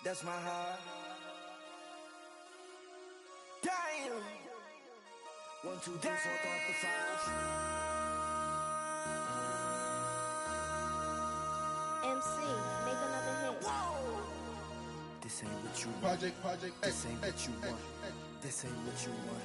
That's my heart. Damn. 1, 2, 3, 4, 5. MC, make another hit. Whoa. This ain't what you want. Project. This ain't what you want. This ain't what you want.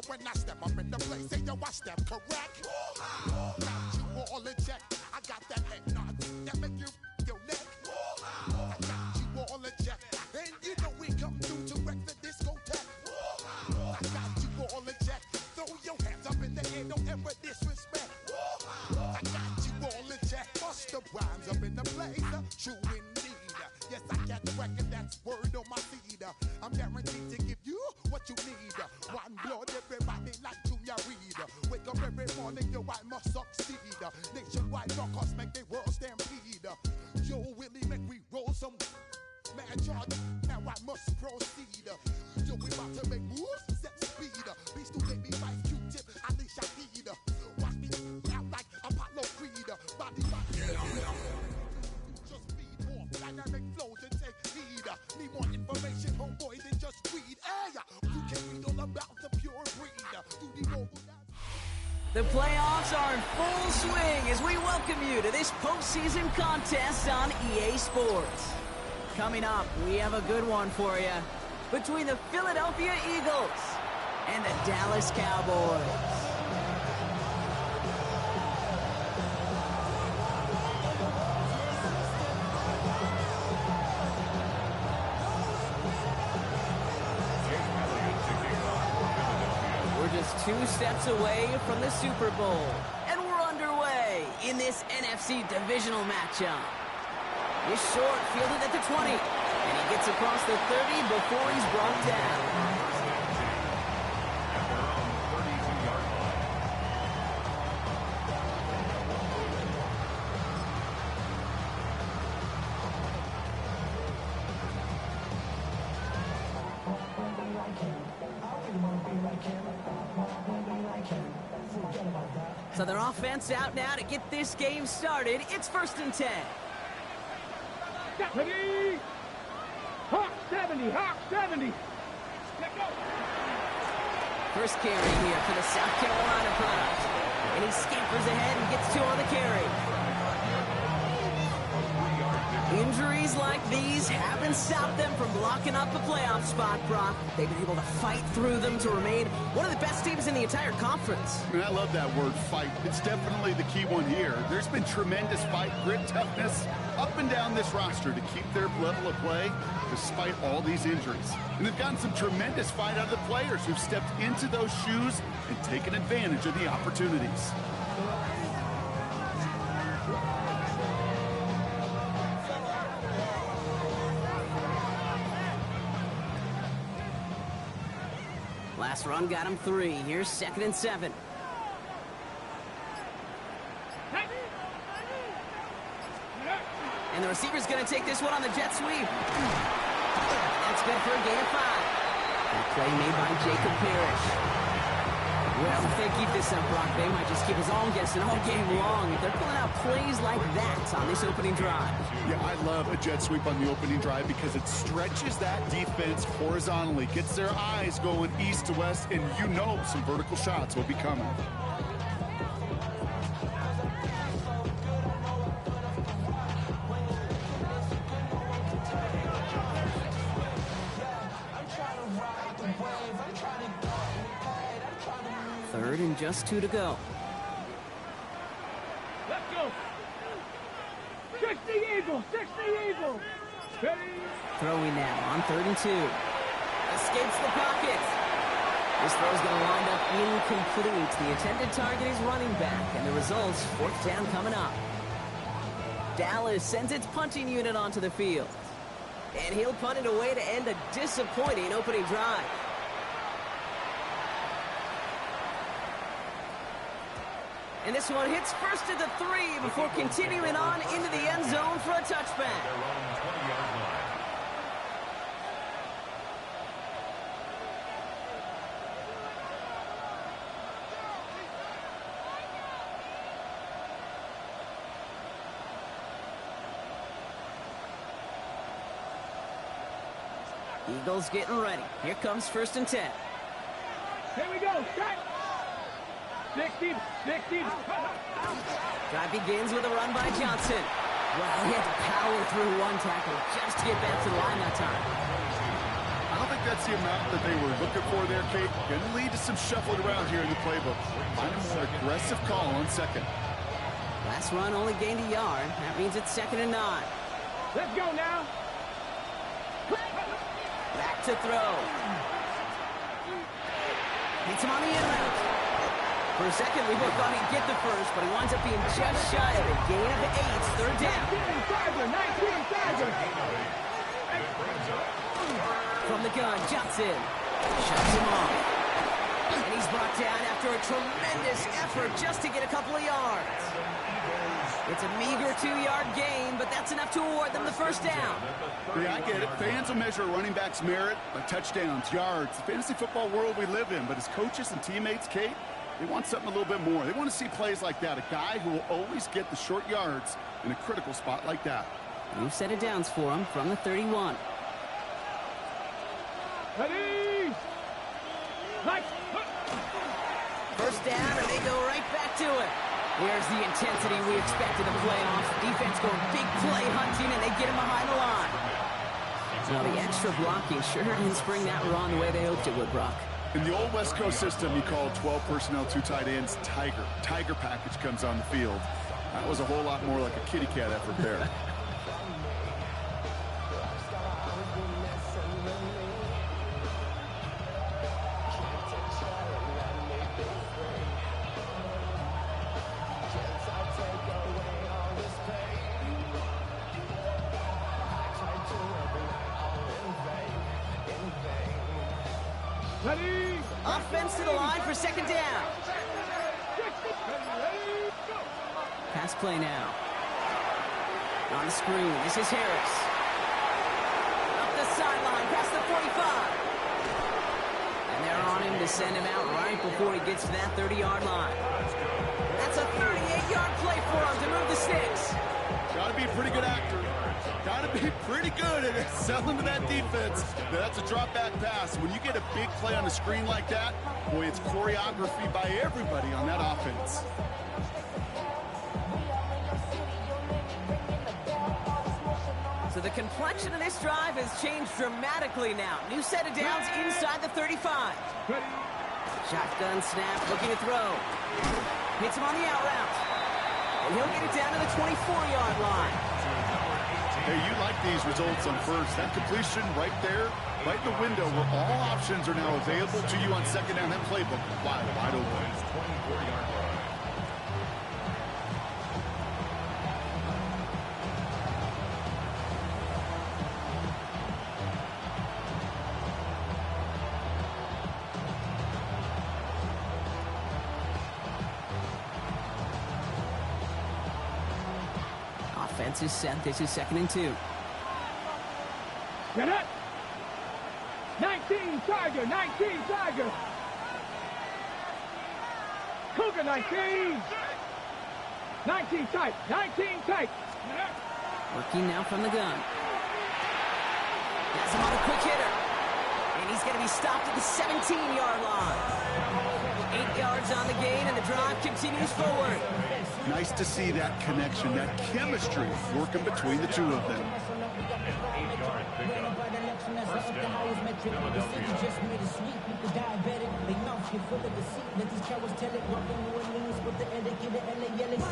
When I step up in the place, say yo, I step correct. Got you all in check. I got that head nod that make you your neck. I got you all in check, and you know we come through to wreck the discotheque. I got you all in check. Throw your hands up in the air, don't ever disrespect. I got you all in check. Bust the rhymes up in the place, true indeed. Yes, I got the record, that's word on my seed. I'm guaranteed to give you what you need. One blood, everybody like Junior Reed. Wake up every morning, yo, I must succeed. Nationwide rockers make the world stampede. Yo, Willie, make we roll some man charge. Now I must proceed. Yo, we about to make moves, set speed. Beast to make me vice Q-tip, Ali Shahid. Watch me out like Apollo Creed. Body. Just feed more dynamic flows and take heed. Need more information, homeboy, than just read. Hey, you can read all about the pure breed. Do the mobile. The playoffs are in full swing as we welcome you to this postseason contest on EA Sports. Coming up, we have a good one for you between the Philadelphia Eagles and the Dallas Cowboys. Just 2 steps away from the Super Bowl, and we're underway in this NFC divisional matchup. He's short, fielded at the 20, and he gets across the 30 before he's brought down. So their offense out now to get this game started. It's 1st and 10. Ready? Hawk 70, Hawk 70. Let's go. First carry here for the South Carolina product. And he scampers ahead and gets 2 on the carry. Injuries like these haven't stopped them from blocking up a playoff spot, Brock. They've been able to fight through them to remain one of the best teams in the entire conference. And I love that word, fight. It's definitely the key one here. There's been tremendous fight, grit, toughness up and down this roster to keep their level of play despite all these injuries. And they've gotten some tremendous fight out of the players who've stepped into those shoes and taken advantage of the opportunities. Last run got him 3. Here's 2nd and 7. And the receiver's going to take this one on the jet sweep. That's good for a gain of 5. Good play made by Jacob Parrish. Well, if they keep this up, Brock, they might just keep us all guessing all game long if they're pulling out plays like that on this opening drive. Yeah, I love a jet sweep on the opening drive because it stretches that defense horizontally, gets their eyes going east to west, and you know some vertical shots will be coming. and just 2 to go. Let's go. 60 Eagles, 60 Eagles. Ready? Throwing now on 3rd and 2. Escapes the pocket. This throw's going to wind up incomplete. The intended target is running back, and the result's 4th down coming up. Dallas sends its punting unit onto the field. And he'll punt it away to end a disappointing opening drive. And this one hits first at the 3 before continuing on into the end zone for a touchback. Eagles getting ready. Here comes 1st and 10. Here we go. Strike. 60, 60. Drive begins with a run by Johnson. Well, he had to power through one tackle just to get back to the line that time. I don't think that's the amount that they were looking for there, Kate. Going to lead to some shuffling around here in the playbook. Find a more aggressive call on 2nd. Last run only gained a yard. That means it's 2nd and 9. Let's go now. Back to throw. Hits him on the end route. For a second, we both thought he'd get the first, but he winds up being just shy of a gain of 8. 3rd down. 19 Tiger. From the gun, Johnson shuts him off. And he's brought down after a tremendous effort just to get a couple of yards. It's a meager 2-yard gain, but that's enough to award them the 1st down. Yeah, I get it. Fans will measure a running back's merit by touchdowns, yards, the fantasy football world we live in. But as coaches and teammates, Kate, they want something a little bit more. They want to see plays like that. A guy who will always get the short yards in a critical spot like that. New set of downs for him from the 31. Ready. Like. 1st down, and they go right back to it. There's the intensity we expected in the playoffs. Defense going big play hunting, and they get him behind the line. Well, the extra blocking sure didn't spring that run the way they hoped it would, Brock. In the old West Coast system, you call 12 personnel, 2 tight ends, Tiger. Tiger package comes on the field. That was a whole lot more like a kitty cat effort there. Ready. Offense to the line for 2nd down. Pass play now. On the screen, this is Harris. Up the sideline, past the 45. And they're on him to send him out right before he gets to that 30-yard line. That's a 38-yard play for him to move the sticks. Got to be a pretty good actor. Got to be pretty good at selling to that defense. That's a drop-back pass. When you get a big play on the screen like that, boy, it's choreography by everybody on that offense. So the complexion of this drive has changed dramatically now. New set of downs inside the 35. Shotgun snap, looking to throw. Hits him on the out route. And he'll get it down to the 24-yard line. Hey, you like these results on 1st. That completion right there, right in the window where all options are now available to you on 2nd down. That playbook wide open. Offense is set. This is 2nd and 2. Get it. 19 Tiger. 19 Tiger. Cougar 19. 19 tight. 19 tight. Working now from the gun. Has him on a quick hitter. And he's going to be stopped at the 17-yard line. 8 yards on the gain, and the drive continues forward. Nice to see that connection, that chemistry working between the two of them. up the highest metric. The city just made a sweep with the diabetic. They mouth get full of deceit. Let these cowards tell it. Walking New Orleans with the etiquette of LA yelling.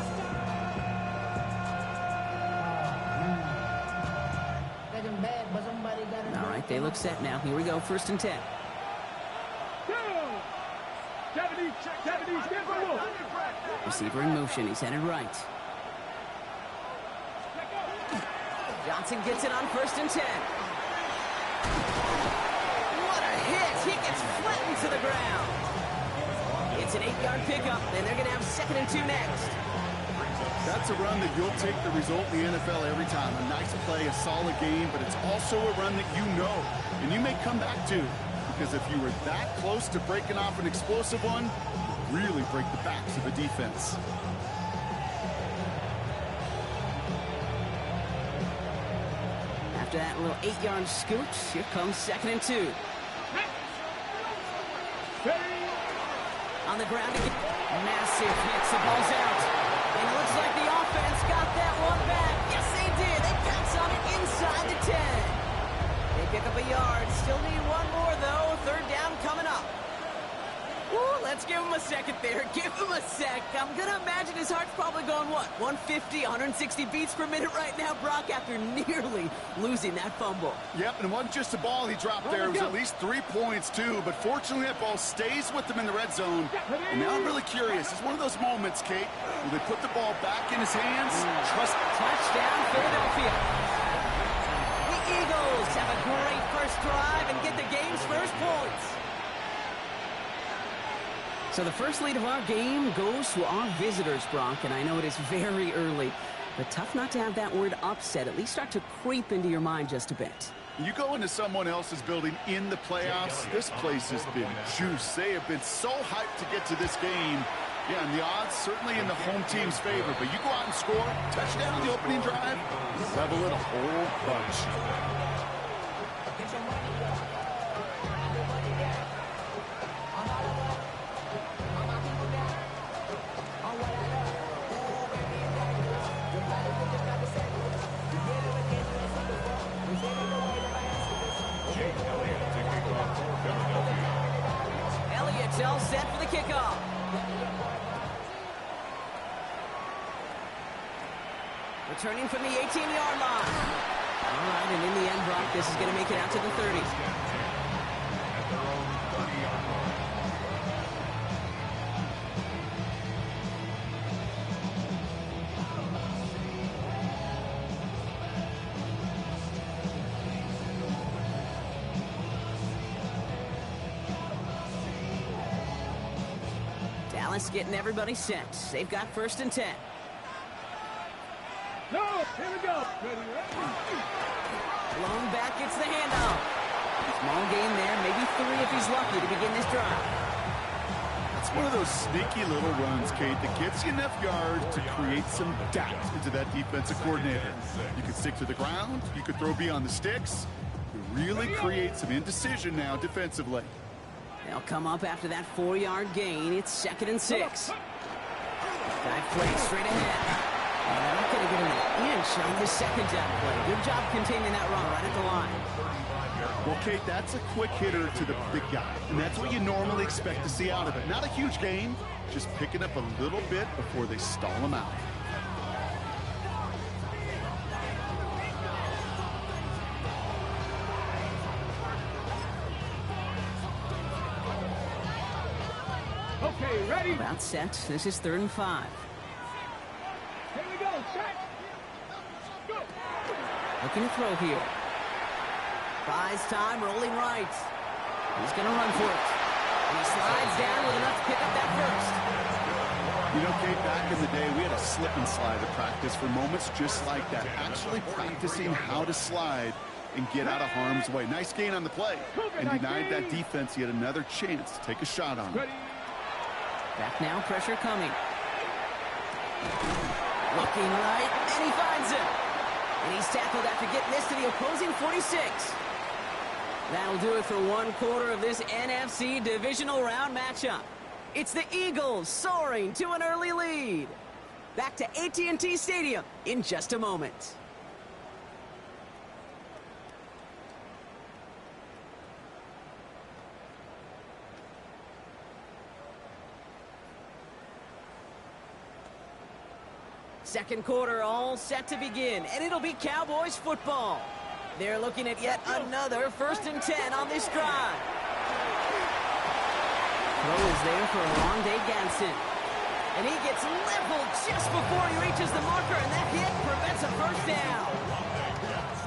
All right, they look set now. Here we go, 1st and 10. Receiver in motion. He's headed right. Johnson gets it on 1st and 10. What a hit! He gets flattened to the ground. It's an 8-yard pickup, and they're going to have 2nd and 2 next. That's a run that you'll take the result in the NFL every time. A nice play, a solid game, but it's also a run that you know, and you may come back to, because if you were that close to breaking off an explosive one, you really break the backs of the defense. After that little 8-yard scoot, here comes 2nd and 2. On the ground again. Massive hits. The ball's out. And it looks like the offense got that one back. Yes, they did. They pounce on it inside the 10. They pick up a yard. Still need one more, though. 3rd down coming up. Ooh, let's give him a second there. Give him a sec. I'm going to imagine his heart's probably going, what, 150, 160 beats per minute right now, Brock, after nearly losing that fumble. Yep, and it wasn't just a ball he dropped there. It was at least 3 points, too. But fortunately, that ball stays with him in the red zone. And now I'm really curious. It's one of those moments, Kate, where they put the ball back in his hands. Trust me. Touchdown, Philadelphia. The Eagles have a great first drive and get the game's first points. So the first lead of our game goes to our visitors, Brock, and I know it is very early, but tough not to have that word upset at least start to creep into your mind just a bit. You go into someone else's building in the playoffs, this place has been juice. They have been so hyped to get to this game. Yeah, and the odds certainly in the home team's favor, but you go out and score, touchdown the opening drive, level it a whole bunch. All set for the kickoff. Returning from the 18-yard line. All right, and in the end, Brock, this is going to make it out to the 30. Dallas getting everybody set. They've got 1st and 10. No, here we go. Blown back, it's the handoff. Small gain there, maybe 3 if he's lucky to begin this drive. It's one of those sneaky little runs, Kate, that gets you enough yards to create some doubt into that defensive coordinator. You can stick to the ground, you could throw beyond the sticks. You really create some indecision now defensively. They'll come up after that 4-yard gain. It's 2nd and 6. Dive play straight ahead. And they're not going to get an inch on the 2nd down play. Good job containing that run right at the line. Well, Kate, that's a quick hitter to the big guy. And that's what you normally expect to see out of it. Not a huge gain, just picking up a little bit before they stall him out. Okay, ready? About set. This is 3rd and 5. Here we go. Set. Go. Looking to throw here. Buys time, rolling right. He's going to run for it. And he slides down with enough to pick up that first. You know, Kate, back in the day, we had a slip and slide at practice for moments just like that. Actually practicing how to slide and get out of harm's way. Nice gain on the play. And denied that defense yet another chance to take a shot on him. Back now, pressure coming. Looking right, and he finds him. And he's tackled after getting this to the opposing 46. That'll do it for 1/4 of this NFC divisional round matchup. It's the Eagles soaring to an early lead. Back to AT&T Stadium in just a moment. Second quarter all set to begin, and it'll be Cowboys football. They're looking at yet another 1st and 10 on this drive. Throw is there for Alonde Ganson. And he gets leveled just before he reaches the marker, and that hit prevents a first down.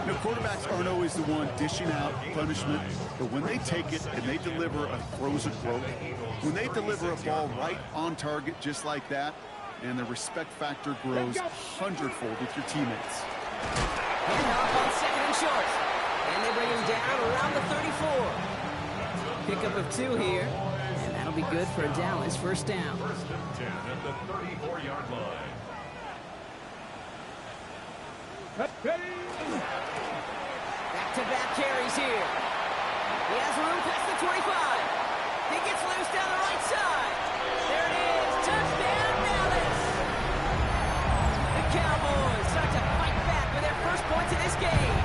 You know, quarterbacks aren't always the one dishing out punishment, but when they take it and they deliver a frozen quote, when they deliver a ball right on target just like that, and the respect factor grows hundredfold with your teammates. And off on 2nd and short. And they bring him down around the 34. Pickup of 2 here. And that'll be good for a Dallas first down. 1st and 10 at the 34-yard line. Back-to-back carries here. He has room past the 25. He gets loose down the right side. There it is. Touchdown, Dallas. The Cowboys start to fight back with their first points in this game.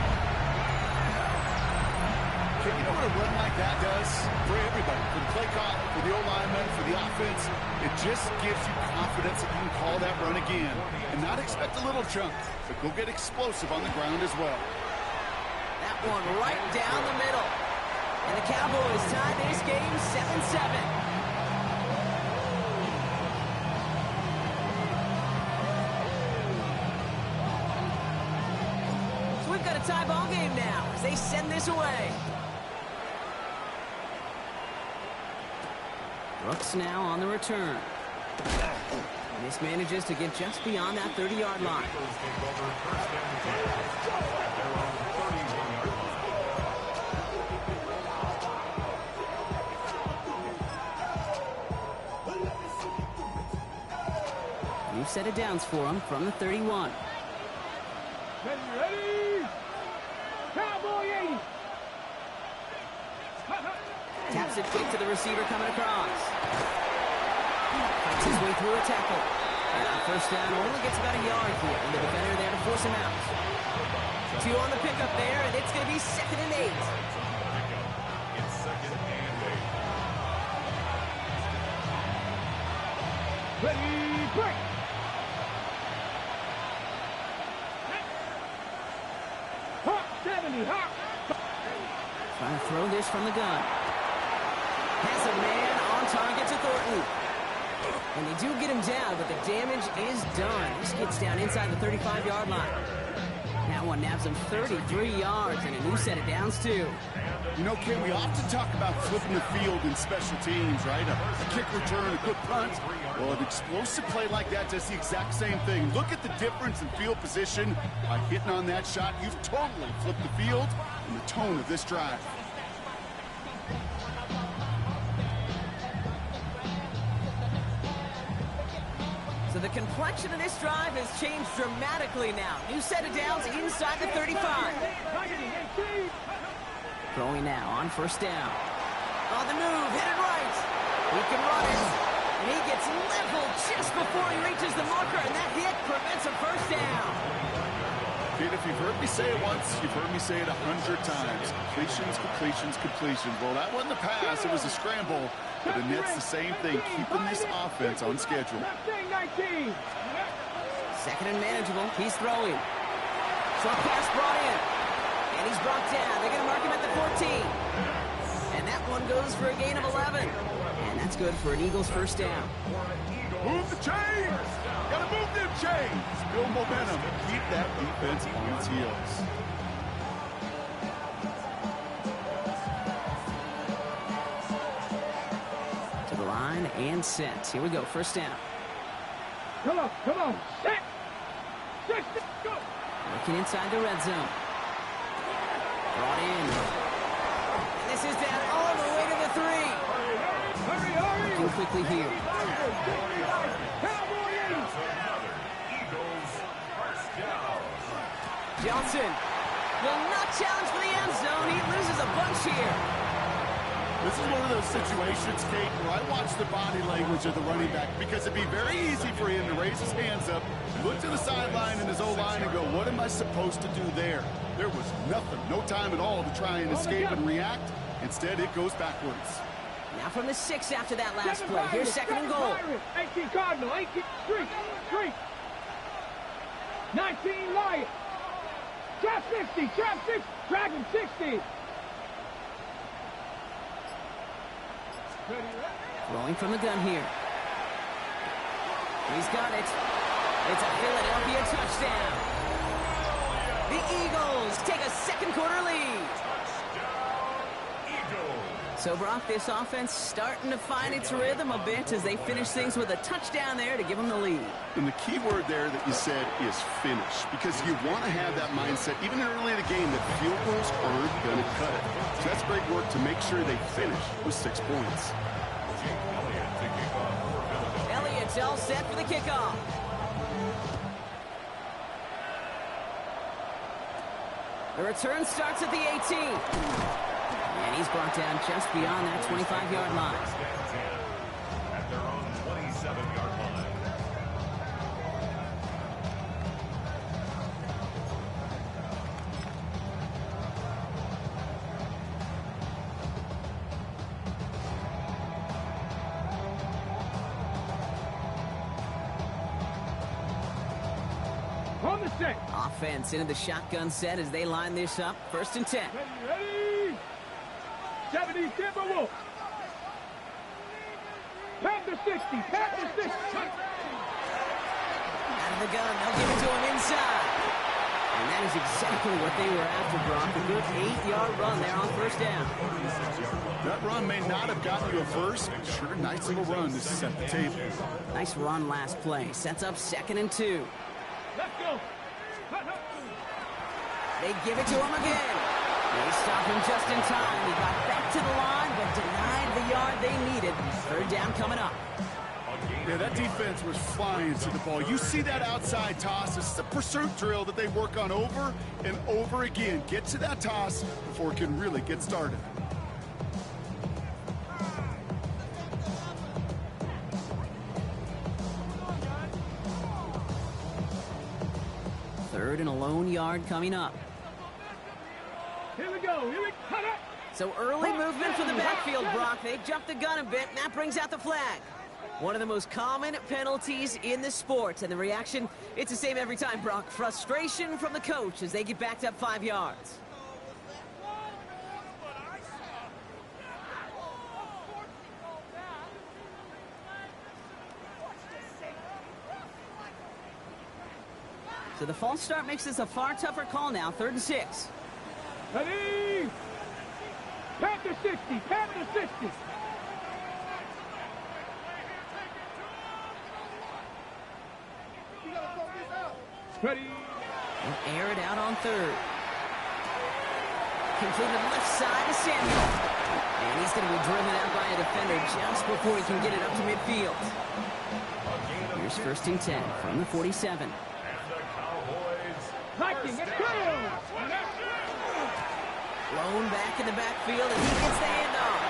Okay, you know what a run like that does for everybody, for the play call, for the O-lineman, for the offense? It just gives you confidence that you can call that run again and not expect a little chunk, but go get explosive on the ground as well. That one right down the middle. And the Cowboys tie this game 7-7. We've got a tie ball game now as they send this away. Brooks now on the return. And this manages to get just beyond that 30-yard line. New set of downs for him from the 31. Ready? Cowboy 80. Taps it quick to the receiver coming across. Fights his way through a tackle. And on first down, only gets about a yard here. And the defender there to force him out. 2 on the pickup there, and it's going to be 2nd and 8. It's 2nd and 8. Ready, break. Hawk 70, Hawk. Trying to throw this from the gun. Has a man on target to Thornton. And they do get him down, but the damage is done. This gets down inside the 35-yard line. That one nabs him 33 yards and a new set of downs, too. You know, Ken, we often talk about flipping the field in special teams, right? A kick return, a good punt. Well, an explosive play like that does the exact same thing. Look at the difference in field position. By hitting on that shot, you've totally flipped the field and the tone of this drive. So the complexion of this drive has changed dramatically now. New set of downs inside the 35. Throwing now on first down. On the move, headed right. He can run it. And he gets leveled just before he reaches the marker, and that hit prevents a first down. Kid, if you've heard me say it once, you've heard me say it 100 times. Completions, completions, completions. Well, that wasn't a pass, it was a scramble. But it nets the same thing, keeping this offense on schedule. 2nd and manageable. He's throwing. Short pass brought in. And he's brought down. They're going to mark him at the 14. And that one goes for a gain of 11. And that's good for an Eagles first down. Move the chains! Gotta move them chains! Build momentum. Keep that defense on its heels. To the line and set. Here we go. First down. Come on, set. Set, go. Working inside the red zone. Brought in. And this is down all the way to the 3. Hurry. Looking quickly here. Cowboy 80. Eagles first down. Johnson will not challenge for the end zone. He loses a bunch here. This is one of those situations, Kate, where I watch the body language of the running back because it'd be very easy for him to raise his hands up, look to the sideline in his O-line and go, what am I supposed to do there? There was nothing, no time at all to try and escape and react. Instead, it goes backwards. Now from the 6 after that last play. Here's 2nd and goal. 18 Cardinal, 18 3. 19 Lion. Trap 60, trap 6, Dragon 60. Throwing from the gun here. He's got it. It's a Philadelphia touchdown. The Eagles take a second quarter lead. So, Brock, this offense starting to find its rhythm a bit as they finish things with a touchdown there to give them the lead. And the key word there that you said is finish, because you want to have that mindset, even early in the game, that field goals aren't going to cut it. So that's great work to make sure they finish with 6 points. Elliott's all set for the kickoff. The return starts at the 18. And he's brought down just beyond that 25-yard line. At their own 27-yard line. On the set. Offense into the shotgun set as they line this up. 1st and 10. Ready? 70 Timberwolves. Panther 60, Panther 60. Out of the gun, they'll give it to him inside. And that is exactly what they were after, Brock. A good 8-yard run there on 1st down. That run may not have gotten you a first, but sure, nice little run to set the table. Nice run last play. Sets up 2nd and 2. Let's go. They give it to him again. They stop him just in time. He got back to the line, but denied the yard they needed. 3rd down coming up. Yeah, that defense was flying to the ball. You see that outside toss. This is a pursuit drill that they work on over and over again. Get to that toss before it can really get started. Third and a lone yard coming up. Here we go. Here we cut it. So early movement from the backfield, Brock. They jumped the gun a bit, and that brings out the flag. One of the most common penalties in the sport. And the reaction, it's the same every time, Brock. Frustration from the coach as they get backed up 5 yards. So the false start makes this a far tougher call now. 3rd and 6. Ready? Panther 60, Panther 60. Ready? They'll air it out on 3rd. Completed left side to Samuel. And he's going to be driven out by a defender just before he can get it up to midfield. Here's 1st and 10 from the 47. And the Cowboys. Knocking it down. Blown back in the backfield, and he gets the handoff.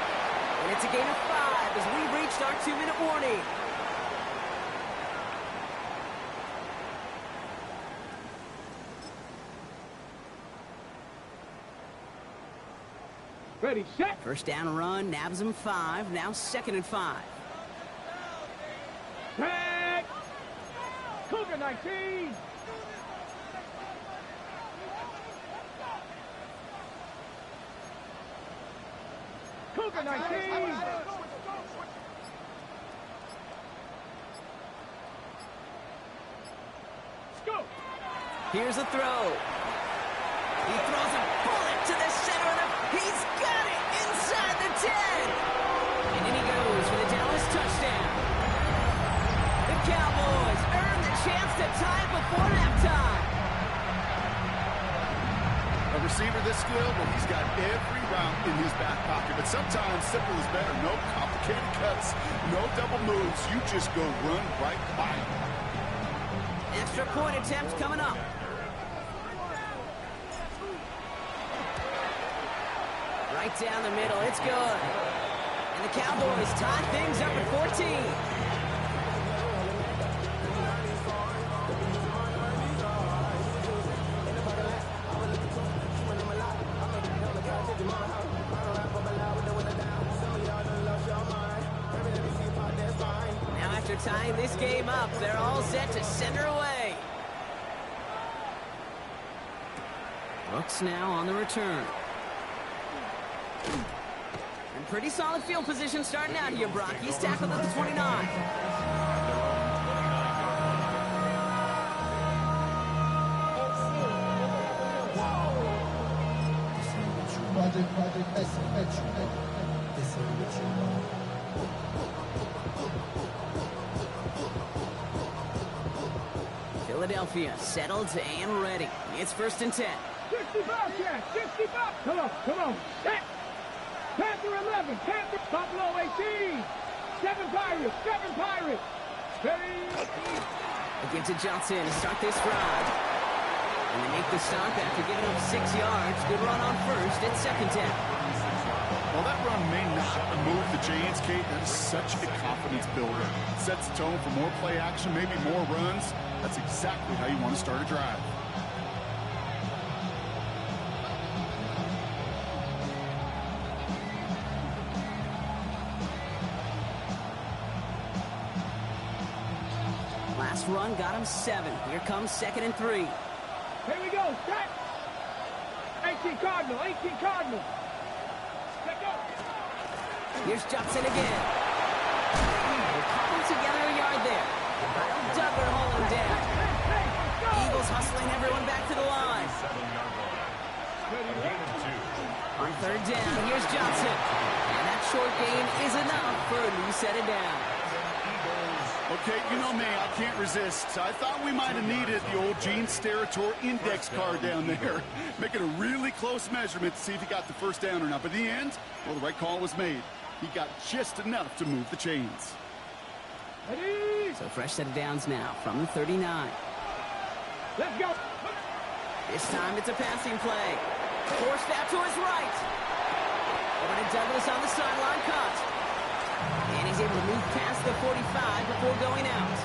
And it's a gain of 5 as we reached our 2-minute warning. Ready, set. 1st down run, nabs him 5, now 2nd and 5. Back. Cougar 19. Cougar 19. Go. Here's a throw. He throws a bullet to the center of the... He's got it inside the 10. And in he goes for the Dallas touchdown. The Cowboys earn the chance to tie it before halftime. A receiver this skilled, well, he's got every route in his back pocket. But sometimes simple is better. No complicated cuts, no double moves. You just go run right by him. Extra point attempt coming up. Right down the middle, it's good. And the Cowboys tie things up at 14. Now after tying this game up, they're all set to send her away. Brooks now on the return. And pretty solid field position starting out here, Brock. He's tackled at the 29. Philadelphia settled and ready. It's 1st and 10. 65, Jack, 65. Come on. Set. Panther 11, Panther, Buffalo 18. 7 Pirates. Ready. They give to Johnson to start this drive. And they make the stop after giving up 6 yards. Good run on first. It's 2nd down. Well, that run may not move the chains, Kate. That is such a confidence builder. It sets the tone for more play action, maybe more runs. That's exactly how you want to start a drive. Last run got him 7. Here comes 2nd and 3. Here we go, set. 18 Cardinal. Let go. Here's Johnson again. They're cobbled together a yard there. Kyle Duggar holding down. Eagles hustling everyone back to the line. 7-yard line. A gain of 2. On 3rd down, here's Johnson. And that short gain is enough for a new set it down. Okay, you know me, I can't resist. I thought we might have needed the old Gene Steratore index card down there. Making a really close measurement to see if he got the first down or not. But in the end, well, the right call was made. He got just enough to move the chains. So fresh set of downs now from the 39. Let's go. This time it's a passing play. Forced out to his right. Over to Douglas on the sideline cut. And he's able to move past the 45 before going out.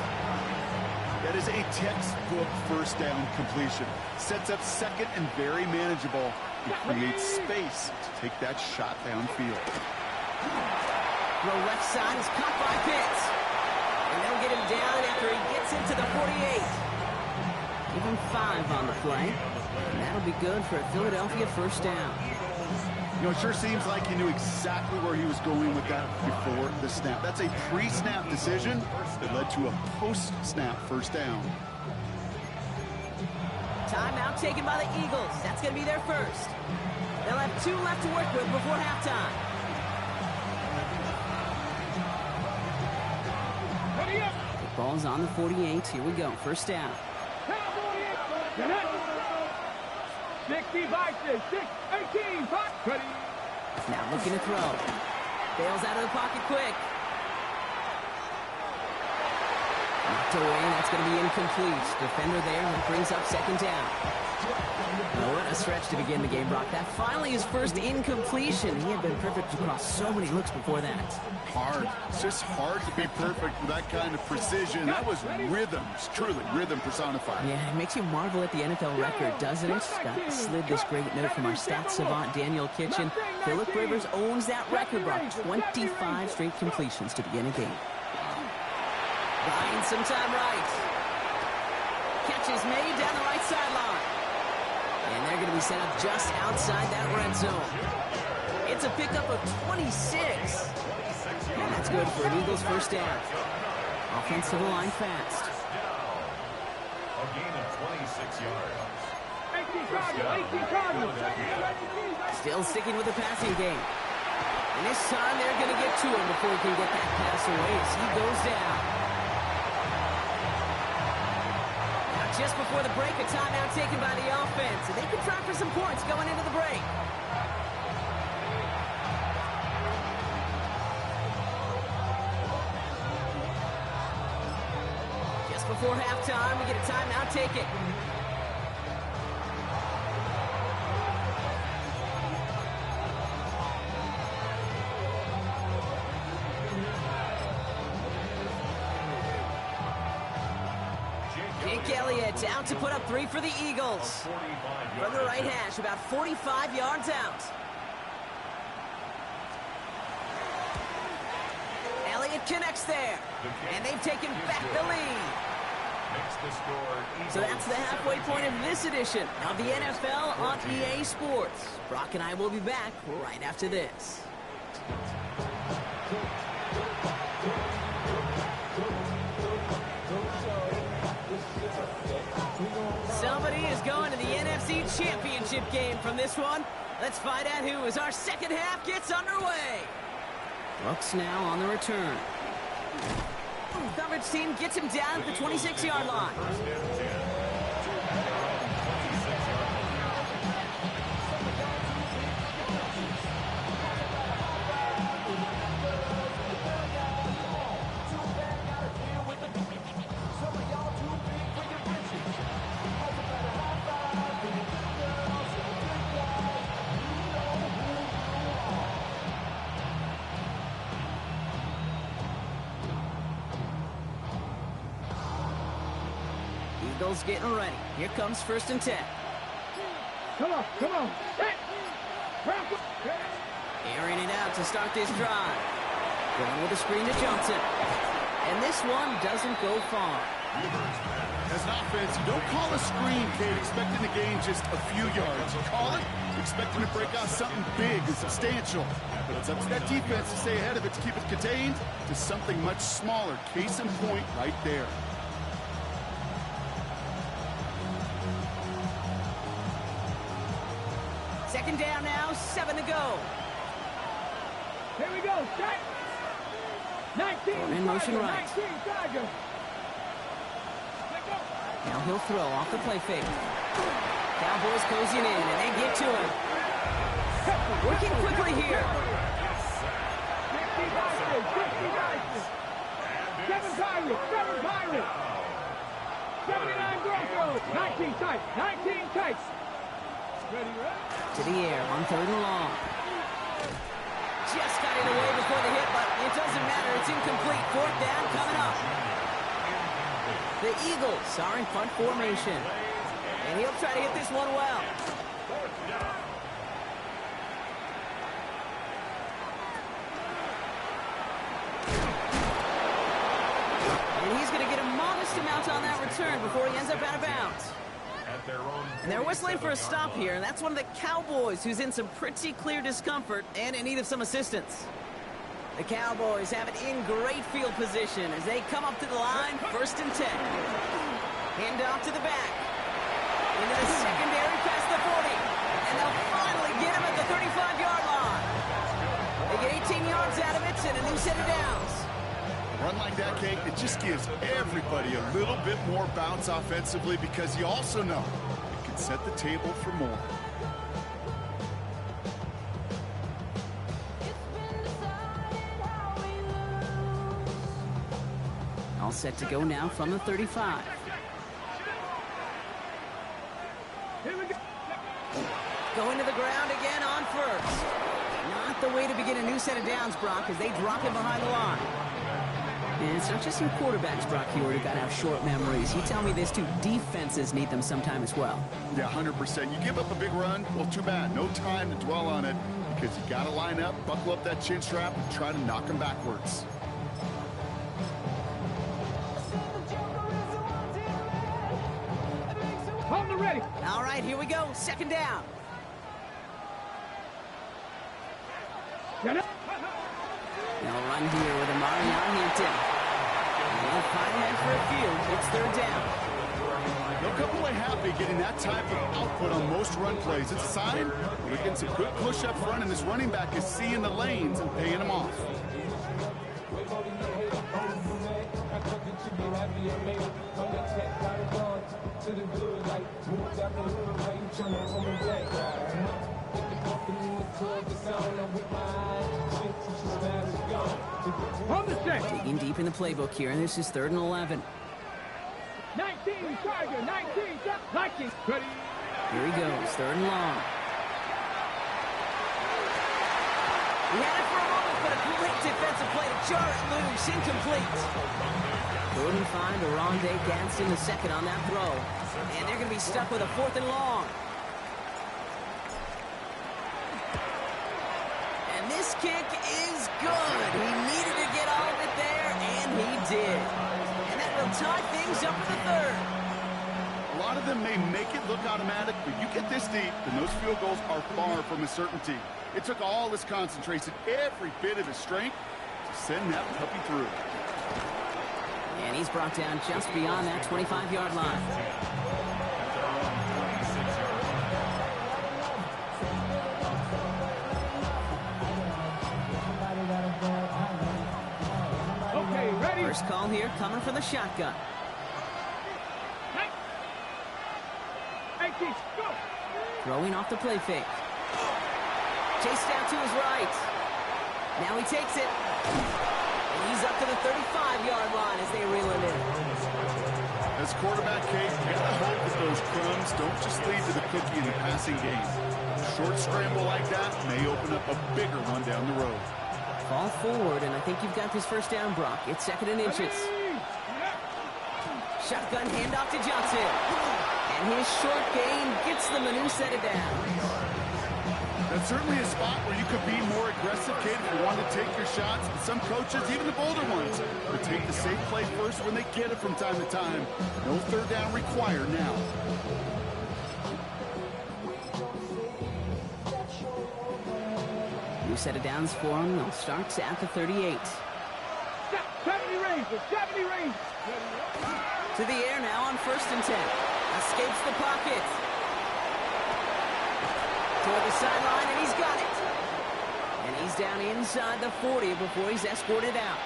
That is a textbook first down completion. Sets up 2nd and very manageable. It creates space to take that shot downfield. Throw left side is caught by Pitts. And they'll get him down after he gets into the 48. Give him 5 on the play. And that'll be good for a Philadelphia first down. You know, it sure seems like he knew exactly where he was going with that before the snap. That's a pre-snap decision that led to a post-snap first down. Timeout taken by the Eagles. That's going to be their first. They'll have 2 left to work with before halftime. The ball's on the 48. Here we go. First down. 60 vices, 18, ready. Now looking to throw. Bails out of the pocket quick. Knocked away, that's going to be incomplete. Defender there and brings up 2nd down. Oh, what a stretch to begin the game, Brock. That finally his first incompletion. He had been perfect across so many looks before that. Hard. It's just hard to be perfect with that kind of precision. That was rhythm. It's truly rhythm personified. Yeah, it makes you marvel at the NFL record, doesn't it? Got slid this great note from our stats savant, Daniel Kitchen. Phillip Rivers owns that record, Brock. 25 straight completions to begin a game. Buying some time right. Catch is made down the right sideline. And they're going to be set up just outside that red zone. It's a pickup of 26. And that's good for an Eagles first down. Offensive line fast. A gain of 26 yards. 18 Cardinal. Still sticking with the passing game. And this time they're going to get to him before he can get that pass away as he goes down. Now just before the break, a timeout taken by the offense. And they can try for some points going into the break. Just before halftime, we get a timeout taken. Elliott out to put up 3 for the Eagles. From the right hash, about 45 yards out. Elliott connects there. And they've taken back the lead. makes the score equal. So that's the halfway point of this edition of the NFL on EA Sports. Brock and I will be back right after this. Somebody is going to the NFC Championship game from this one. Let's find out who as our second half gets underway. Brooks now on the return. Coverage team gets him down at the 26-yard line. First and 10. At their own 26-yard line. Eagles getting ready. Here comes 1st and 10. Come on, come on. Hey. Airing it out to start this drive. Going with a screen to Johnson. And this one doesn't go far. As an offense, you don't call a screen, Kate, expecting to gain just a few yards. You call it expecting to break out something big and substantial. But it's up to that defense to stay ahead of it, to keep it contained to something much smaller. Case in point right there. Second down now, 7 to go. Here we go, set. 19. In motion right. 19, Tiger. Now he'll throw off the play fake. Cowboys closing in, and they get to him. Working quickly here. 60 Pirates. 7 Pirates. 79 Broncos. 19 tight. 19 tight. Ready, To the air on 3rd and long. Just got it away before the hit, but it doesn't matter. It's incomplete. 4th down coming up. The Eagles are in punt formation. And he'll try to hit this one well. And he's going to get a modest amount on that return before he ends up out of bounds. And they're whistling for a stop here, and that's one of the Cowboys who's in some pretty clear discomfort and in need of some assistance. The Cowboys have it in great field position as they come up to the line, 1st and 10. Hand off to the back. Into the secondary past the 40. And they'll finally get him at the 35-yard line. They get 18 yards out of it and a new set of downs. A run like that, Kate, it just gives everybody a little bit more bounce offensively because you also know it can set the table for more. All set to go now from the 35. Here we go. Going to the ground again on 1st. Not the way to begin a new set of downs, Brock, as they drop him behind the line. And it's not just some quarterbacks, Brock, here who got to have short memories. You tell me this too, defenses need them sometime as well. Yeah, 100%. You give up a big run, well, too bad. No time to dwell on it because you got to line up, buckle up that chin strap, and try to knock them backwards. Hold the ready. All right, here we go. 2nd down. Get up. They'll run here with Amari Hampton. And they'll find him for a few. It's 3rd down. They'll come away happy getting that type of output on most run plays. It's a sign we're getting some good push up front, and this running back is seeing the lanes and paying them off. Hold the set. Digging deep in the playbook here, and this is 3rd and 11. 19 Tiger. 19. Ready. Here he goes, 3rd and long. He had it for a moment, but a great defensive play to jar it loose. Incomplete. Couldn't find Aronde Gadsden the second on that throw. And they're going to be stuck with a 4th and long. And this kick is good. He needed to get all of it there, and he did. And that will tie things up in the third. A lot of them may make it look automatic, but you get this deep, and those field goals are far from a certainty. It took all his concentration, every bit of his strength, to send that puppy through. And he's brought down just beyond that 25-yard line. Okay, ready? First call here coming from the shotgun. Go. Throwing off the play fake. Chased out to his right. Now he takes it. And he's up to the 35-yard line as they reel it in. As quarterback, Kate, you gotta hope that those crumbs don't just lead to the cookie in the passing game. A short scramble like that may open up a bigger one down the road. Fall forward, and I think you've got this first down, Brock. It's 2nd and inches. Shotgun handoff to Johnson. And his short gain gets them a new set of downs. That's certainly a spot where you could be more aggressive, Kate, if you want to take your shots. And some coaches, even the bolder ones, will take the safe play first when they get it from time to time. No third down required now. New set of downs for him. They'll start at the 38. 70 range. To the air now on 1st and 10. Escapes the pocket. Toward the sideline, and he's got it. And he's down inside the 40 before he's escorted out.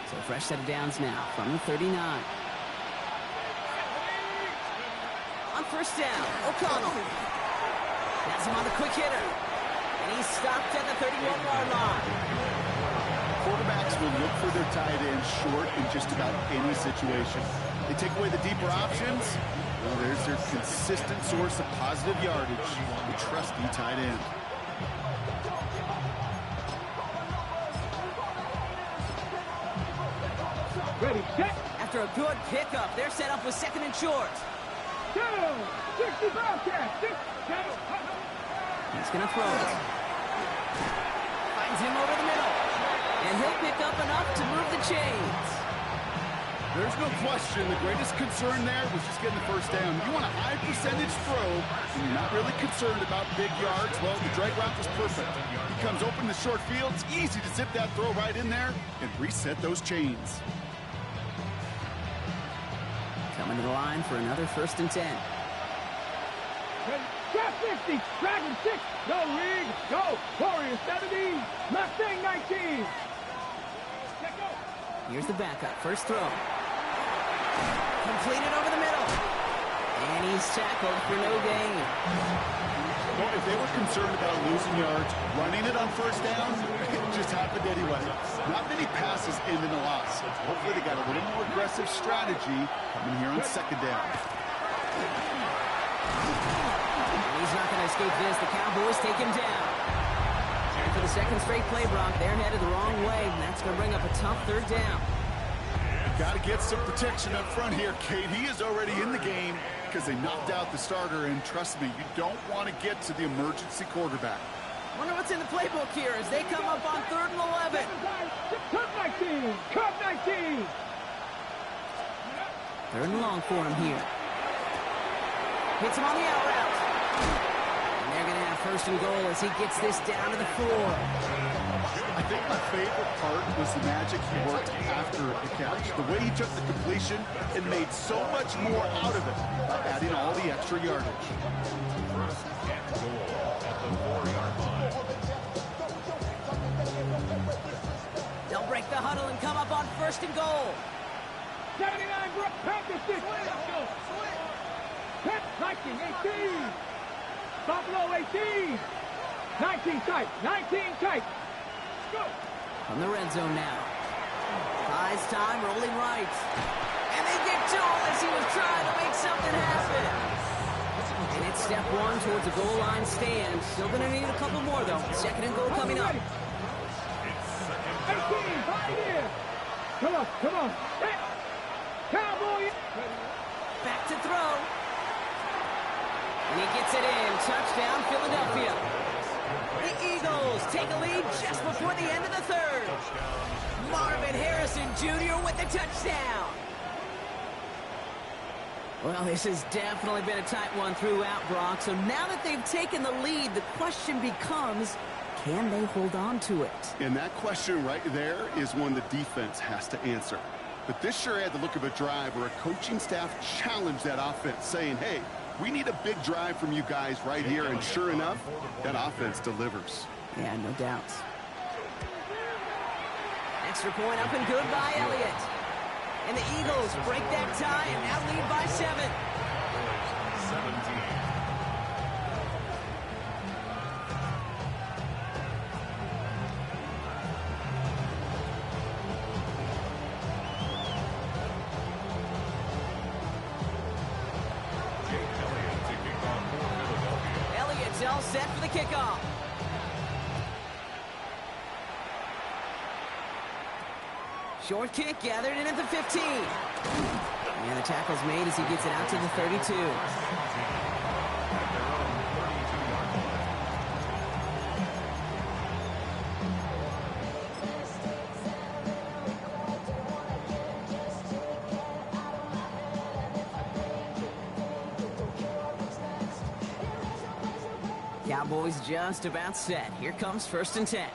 So fresh set of downs now from the 39. On 1st down, O'Connell. Has him on the quick hitter. And he's stopped at the 31-yard line. Quarterbacks will look for their tight end short in just about any situation. They take away the deeper options. Well, there's their consistent source of positive yardage. The trusty tight end. Ready, set. After a good pickup, they're set up with 2nd and short. 60 Bobcats. He's going to throw it. Finds him over the middle. And he'll pick up enough to move the chains. There's no question the greatest concern there was just getting the first down. You want a high percentage throw, and you're not really concerned about big yards. Well, the drag route was perfect. He comes open the short field. It's easy to zip that throw right in there and reset those chains. Coming to the line for another 1st and 10. Trap 60, Dragon 6, go Rig, go, Warrior 70, Mustang 19. Here's the backup, first throw. Completed over the middle. And he's tackled for no gain. Well, if they were concerned about losing yards, running it on 1st down, it just happened anyway. Not many passes end in a loss. Hopefully they got a little more aggressive strategy coming here on 2nd down. He's not going to escape this. The Cowboys take him down. And for the 2nd straight play, Brock, they're headed the wrong way, and that's going to bring up a tough 3rd down. Got to get some protection up front here, Kate. He is already in the game because they knocked out the starter, and trust me, you don't want to get to the emergency quarterback. Wonder what's in the playbook here as they come up on 3rd and 11. Cup 19, Cup 19. 3rd and long for him here. Hits him on the out route. And they're going to have 1st and goal as he gets this down to the 4. I think my favorite part was the magic he worked after the catch. The way he took the completion and made so much more out of it by adding all the extra yardage. 1st and goal at the 4-yard line. They'll break the huddle and come up on 1st and goal. 79 Brook, Panther 6. Pet, 19, 18. Buffalo 18. 19 tight, 19 tight. Go. From the red zone now. Buys time, rolling right. And they get to him as he was trying to make something happen. And it's step 1 towards a goal line stand. Still going to need a couple more, though. 2nd and goal coming up. It's 2nd 18, Pioneer. Come on, come on. Hey. Cowboy. Back to throw. And he gets it in. Touchdown, Philadelphia. The Eagles take a lead just before the end of the third. Marvin Harrison Jr. with the touchdown. Well, this has definitely been a tight one throughout, Brock. So now that they've taken the lead, the question becomes, can they hold on to it? And that question right there is one the defense has to answer. But this sure had the look of a drive where a coaching staff challenged that offense, saying, hey, we need a big drive from you guys right here. And sure enough, that offense delivers. Yeah, no doubt. Extra point up and good by Elliott. And the Eagles break that tie and now lead by 7. 17. Elliott's all set for the kickoff. Short kick gathered in at the 15. And the tackle's made as he gets it out to the 32. Cowboys just about set. Here comes 1st and 10.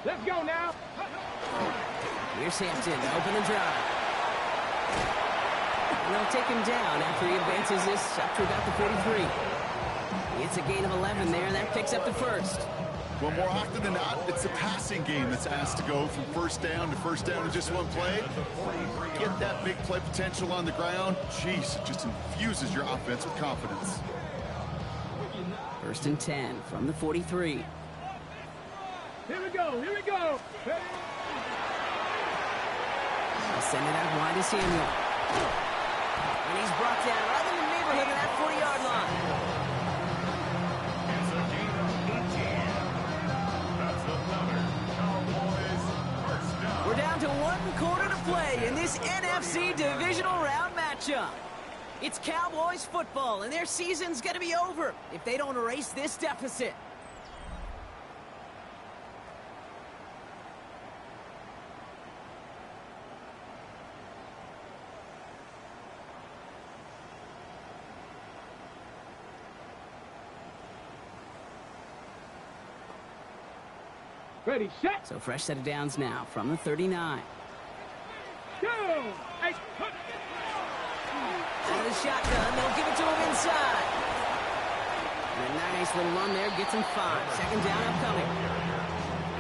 Let's go now. Here's Hampton to open the drive. And they'll take him down after he advances this up to about the 43. It's a gain of 11 there, and that picks up the 1st. Well, more often than not, it's the passing game that's asked to go from first down in just one play. Get that big play potential on the ground. Jeez, it just infuses your offense with confidence. 1st and 10 from the 43. Here we go, here we go. Hey. They'll send it out wide to Samuel. And he's brought down right in the neighborhood of that 40-yard line. It's a gain of 18. That's another Cowboys first down. We're down to 1 quarter to play in this NFC divisional round matchup. It's Cowboys football, and their season's going to be over if they don't erase this deficit. Ready, set. So fresh set of downs now from the 39. Go. Hey. Out of the shotgun, they'll give it to him inside. And a nice little run there gets him 5. 2nd down upcoming.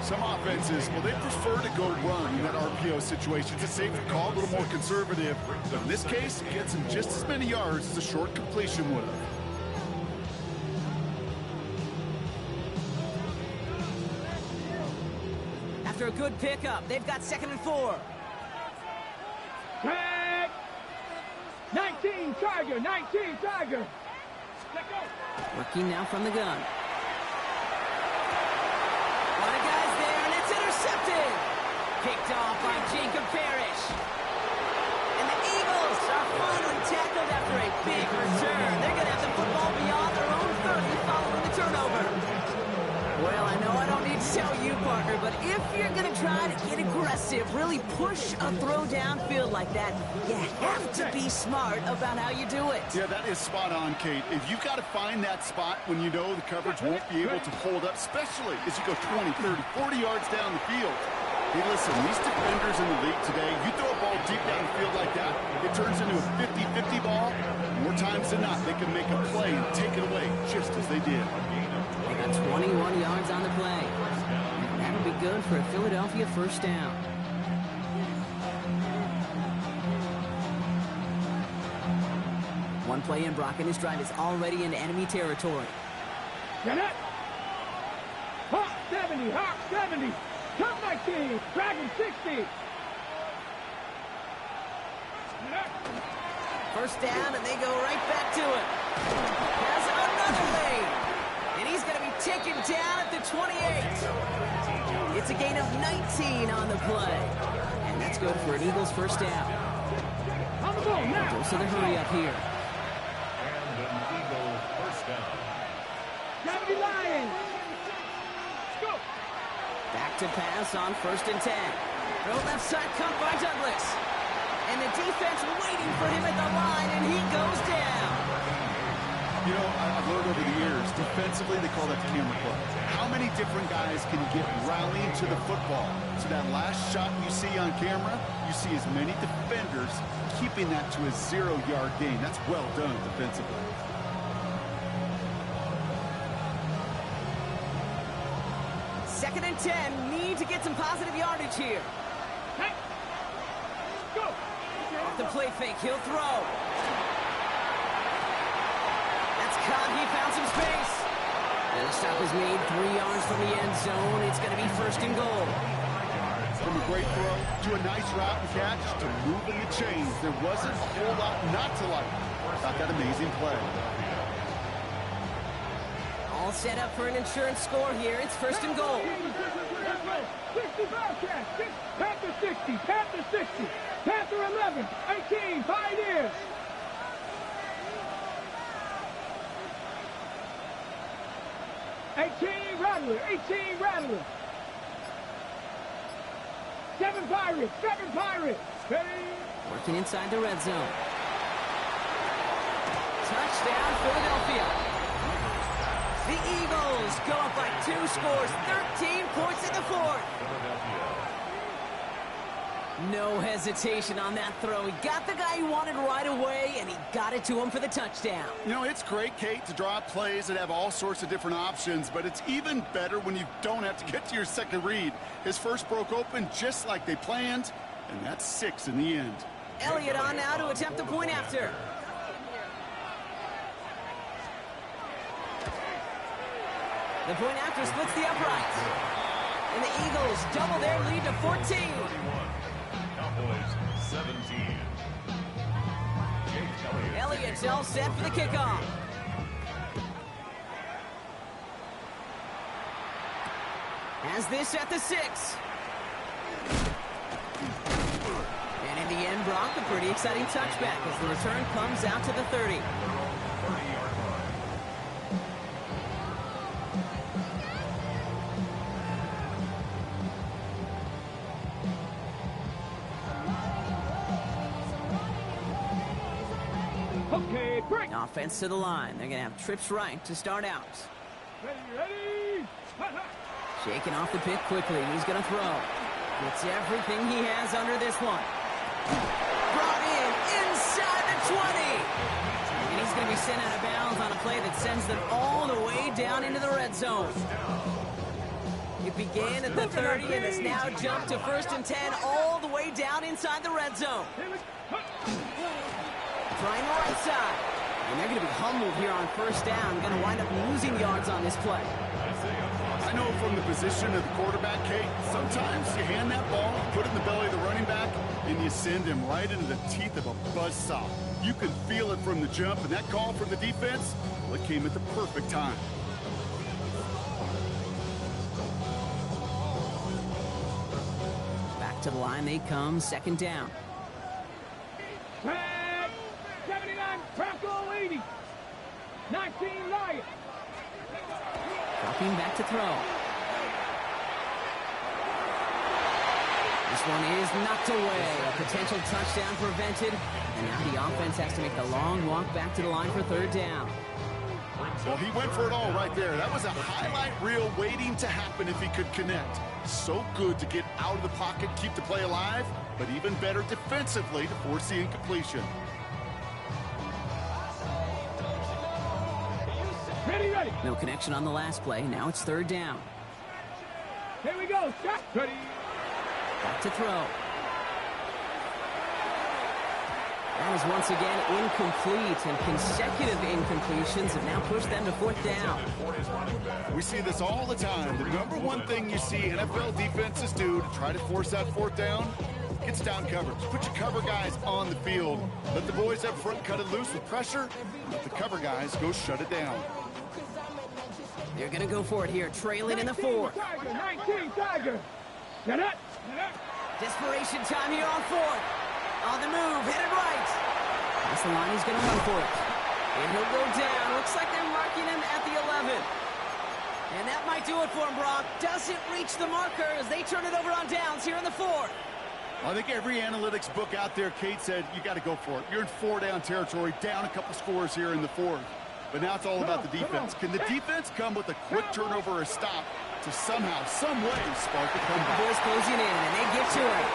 Some offenses, well, they prefer to go run in that RPO situation. It's a safer call, a little more conservative. But in this case, it gets him just as many yards as a short completion would have. After a good pickup, they've got 2nd and 4. Tag. 19 Tiger, 19 Tiger. Let go. Working now from the gun. A lot of guys there, and it's intercepted. Picked off by Jacob Parrish. And the Eagles are finally tackled after a big return. They're going to have the football beyond their own 30 following the turnover. Well, I know I don't need to tell you, partner, but if you're going to try to get aggressive, really push a throw downfield like that, you have to be smart about how you do it. Yeah, that is spot on, Kate. If you've got to find that spot when you know the coverage won't be able to hold up, especially as you go 20, 30, 40 yards down the field. Hey, listen, these defenders in the league today, you throw a ball deep down the field like that, it turns into a 50-50 ball. More times than not, they can make a play and take it away, just as they did. They got 21 yards on the play. And that'll be good for a Philadelphia 1st down. One play in, Brock, and his drive is already in enemy territory. Get it. Hawk 70, Hawk 70. Come my team. Dragon 60. 1st down, and they go right back to it. Has another lane. And he's going to be taken down at the 28. It's a gain of 19 on the play. And that's good for an Eagles first down. On the ball now. Dose of the hurry up here. And an Eagle first down. 70 Lions. Go. Back to pass on 1st and 10. Throw left side cut by Douglas. And the defense waiting for him at the line, and he goes down. You know, I've learned over the years, defensively, they call that the camera club. How many different guys can get rallying to the football? So that last shot you see on camera, you see as many defenders keeping that to a 0-yard gain. That's well done defensively. Second and 10, need to get some positive yardage here. Hey. Go. Off the play fake, he'll throw. That's caught, he found some space. The stop is made 3 yards from the end zone. It's going to be 1st and goal. From a great throw to a nice route and catch to moving the chains, there wasn't a whole lot not to like about that amazing play. All set up for an insurance score here. It's 1st and goal. 60 Bearcats. Panther 60. Panther 60. Panther 11. 18. Pioneers. Rattler. 18 Rattler. 7 Pirates. 7 Pirates. Ready? Working inside the red zone. Touchdown, Philadelphia. The Eagles go up by 2 scores, 13 points in the 4th. No hesitation on that throw. He got the guy he wanted right away, and he got it to him for the touchdown. You know, it's great, Kate, to draw plays that have all sorts of different options, but it's even better when you don't have to get to your second read. His first broke open just like they planned, and that's 6 in the end. Elliott on now to attempt the point after. The point after splits the uprights. And the Eagles double their lead to 14. Cowboys 17. Elliott's all set for the kickoff. Has this at the 6. And in the end, Brock, a pretty exciting touchback as the return comes out to the 30. 30-yard line. Okay, break. Offense to the line. They're going to have trips right to start out. Ready. Shaking off the pick quickly. He's going to throw. Gets everything he has under this one. Brought in inside the 20. And he's going to be sent out of bounds on a play that sends them all the way down into the red zone. It began at the 30 and has now jumped to 1st and 10 all the way down inside the red zone. Trying the right side. And they're going to be humbled here on 1st down. Going to wind up losing yards on this play. I know from the position of the quarterback, Kate, sometimes you hand that ball, put it in the belly of the running back, and you send him right into the teeth of a buzzsaw. You can feel it from the jump, and that call from the defense, well, it came at the perfect time. Back to the line they come, 2nd down. 79 Crackle 80. 19 Lions. Dropping back to throw. This one is knocked away. A potential touchdown prevented. And now the offense has to make the long walk back to the line for 3rd down. Well, he went for it all right there. That was a highlight reel waiting to happen if he could connect. So good to get out of the pocket, keep the play alive, but even better defensively to force the incompletion. Ready. No connection on the last play. Now it's 3rd down. Here we go. Shot. Ready. Back to throw. That is once again incomplete, and consecutive incompletions have now pushed them to 4th down. We see this all the time. The number one thing you see NFL defenses do to try to force that 4th down, it's down coverage. Put your cover guys on the field. Let the boys up front cut it loose with pressure. Let the cover guys go shut it down. They're going to go for it here, trailing in the fourth. Tiger, 19 Tiger. Get it. Desperation time here on fourth. On the move, headed right. That's the line, he's going to run for it. And he'll go down. Looks like they're marking him at the 11. And that might do it for him, Brock. Doesn't reach the marker as they turn it over on downs here in the fourth. I think every analytics book out there, Kate, said you got to go for it. You're in 4-down territory, down a couple scores here in the fourth. But now it's all about the defense. Can the defense come with a quick turnover or a stop to somehow, some way, spark a comeback? Boys closing in, and they get to it.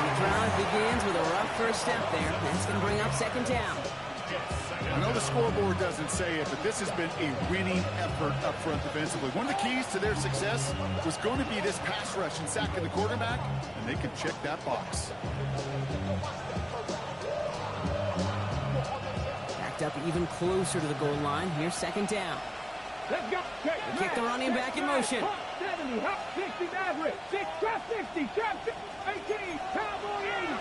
And the drive begins with a rough first step there. That's going to bring up second down. I know the scoreboard doesn't say it, but this has been a winning effort up front defensively. One of the keys to their success was going to be this pass rush and sacking the quarterback, and they can check that box. Backed up even closer to the goal line. Here's second down. Let's go. They kick the running back in motion. Hop 70, hop 60, Maverick. 6, trap 60, trap 18, Cowboy 80.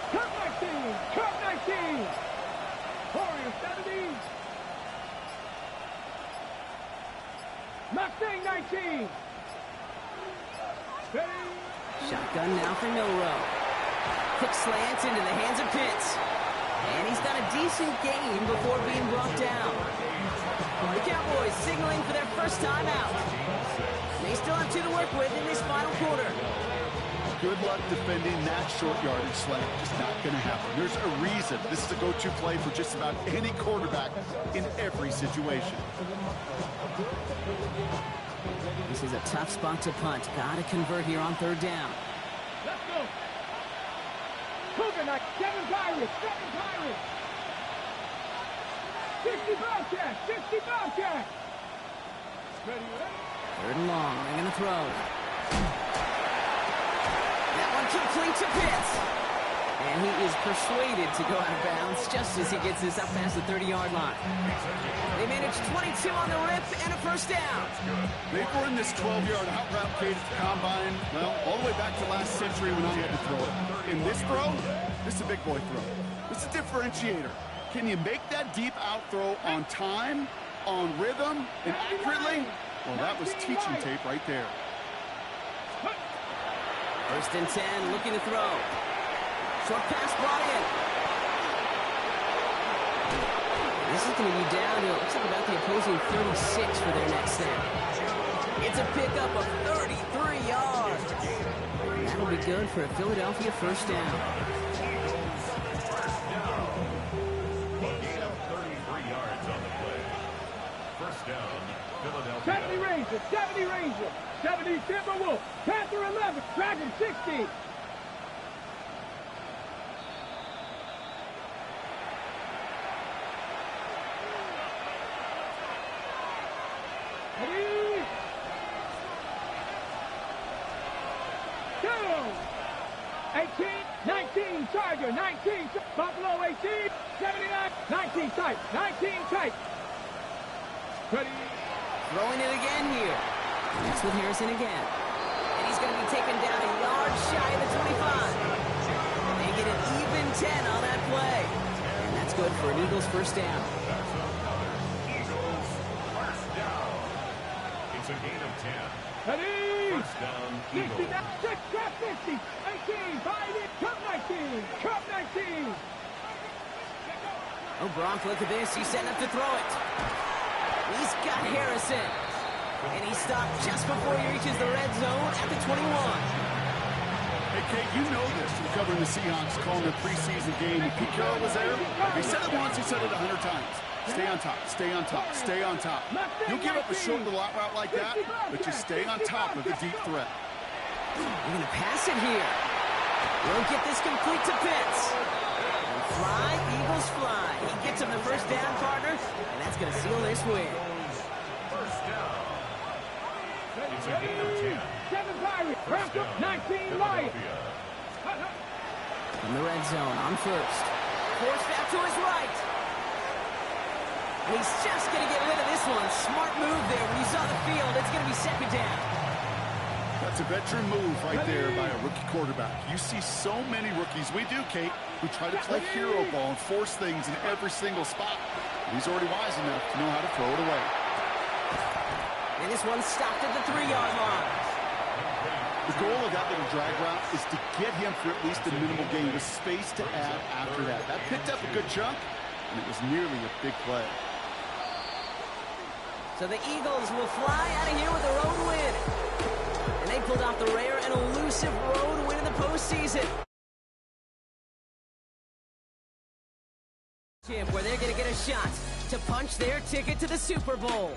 Cup 19, Cup 19. Warrior 70. Mustang 19. Shotgun now for Milrow. Quick slant into the hands of Pitts. And he's done a decent game before being brought down. The Cowboys signaling for their first time out. They still have 2 to work with in this final quarter. Good luck defending that short yardage slant. Just not going to happen. There's a reason this is a go-to play for just about any quarterback in every situation. This is a tough spot to punt. Got to convert here on third down. Let's go. Cougar Knight, 7 Pirates, 7 Pirates. 60 Bobcats, 60 Bobcats. Ready? Third and long. They're going to throw. That one complete to Pitts. And he is persuaded to go out of bounds just as he gets this up past the 30-yard line. They managed 22 on the rip and a first down. They've run this 12-yard out route, Kate, at the combine, well, all the way back to last century when I had to throw it. In this throw, this is a big boy throw. This is a differentiator. Can you make that deep out throw on time, on rhythm, and accurately? Well, that was teaching tape right there. First and 10, looking to throw. Short pass brought in. This is going to be down to, it looks like about the opposing 36 for their next snap. It's a pickup of 33 yards. And that'll be good for a Philadelphia first down. Gain of 33 yards on the play. First down, Philadelphia. 70 Rangers, 70 Rangers. 70 Timberwolves, Panther 11, Dragon 60. Ready? Go! 18, 19, Charger, 19, Buffalo 18, 79, 19 tight, 19 tight. Ready? Throwing it again here. That's with Harrison again. And he's going to be taken down a yard shy of the 25. They get an even 10 on that play. And that's good for an Eagles first down. Eagles first down. It's a gain of 10. Ready? First down, 60, Eagles. 6, trap 50, 18, 5, in, Cup 19, Cup 19. Oh, Bronk, look at this. He's setting up to throw it. He's got Harrison. And he stopped just before he reaches the red zone at the 21. Hey, Kate, you know this from covering the Seahawks, calling their preseason game. When Pete Carroll was there, he said it once, he said it 100 times. Stay on top, stay on top, stay on top. You'll give up a short little out route like that, but you stay on top of the deep threat. We're going to pass it here. We'll get this complete to Pitts. And fly, Eagles fly. He gets him the first down, partner, and that's going to seal this win. First down. It's a gain of 10. 7 Pirates, First up, 19 Lions. In the red zone on first. Forced out to his right. And he's just going to get rid of this one. Smart move there. When you saw the field, it's going to be second down. That's a veteran move right there by a rookie quarterback. You see so many rookies, we do, Kate, who try to play hero ball and force things in every single spot. He's already wise enough to know how to throw it away. And this one stopped at the 3-yard line. The goal of that little drag route is to get him for at least a minimal gain with space to add after that. That picked up a good chunk, and it was nearly a big play. So the Eagles will fly out of here with a road win. And they pulled off the rare and elusive road win in the postseason. Where they're going to get a shot to punch their ticket to the Super Bowl.